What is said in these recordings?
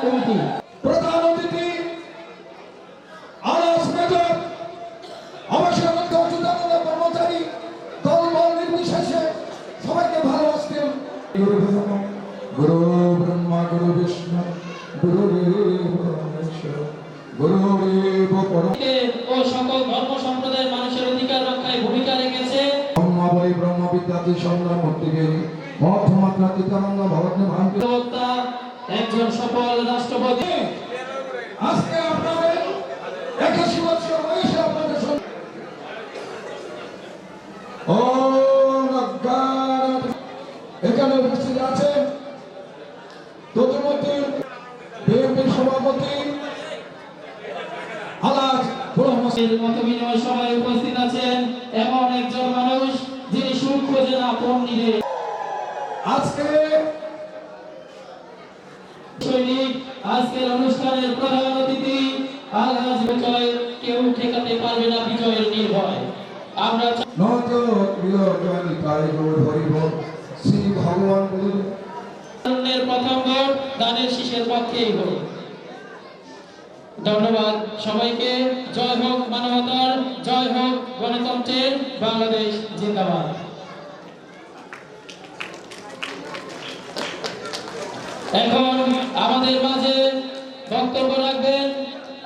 Committee. প্রধান অতিথি Anas major অবসর কর্মচারী দলবল নির্বিশেষে সবাইকে ভালোবাসতেন। গুরু ব্রহ্মা গুরু বিষ্ণু গুরুদেব মহেশ্বর গুরুদেব পরম ও সকল ধর্ম সম্প্রদায়ের মানুষের অধিকার রক্ষায় ভূমিকা রেখেছে। ব্রহ্মাবলী ব্রহ্ম বিদ্যার্থী সংগ্রাম মূর্তিকে মধ্যমাত্রা চিত্তানন্দ ভগবান ভান্তি একজন সফল রাষ্ট্রপতি। আজকে আপনাদের 81 বছর বয়সে আপনাদের এখানে উপস্থিত আছেন তদুমতি বিএনপির সভাপতি আলাজ মত বিনিময় সভায় উপস্থিত আছেন এমন একজন মানুষ যিনি সুখ খোঁজে না পণ নিরে। আজকে আজকের অনুষ্ঠানের প্রধান অতিথি আলহাজ বিজয়, কেউ ঠেকাতে পারবে না বিজয়ের নির্ভয়। আমরা নত প্রিয় জয়ী তাই গৌর হরিব শ্রী ভগবান গুরু প্রথম ভোট দানের শীষের পক্ষেই হোক। ধন্যবাদ সবাইকে। জয় হোক মানবতার, জয় হোক গণতন্ত্রের, বাংলাদেশ জিন্দাবাদ। এখন আমাদের মাঝে বক্তব্য রাখবেন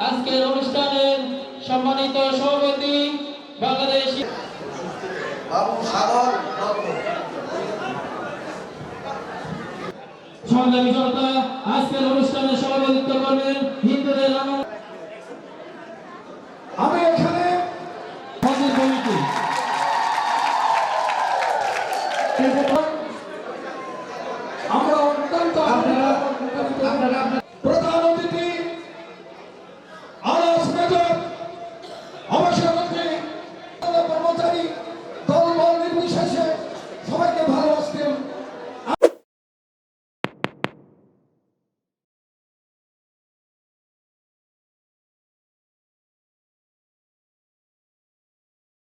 আজকের অনুষ্ঠানের সম্মানিত সভাপতি বাংলাদেশ সংগ্রামী জনতা। আজকের অনুষ্ঠানে সভাপতিত্ব করবেন হিন্দুদের আমি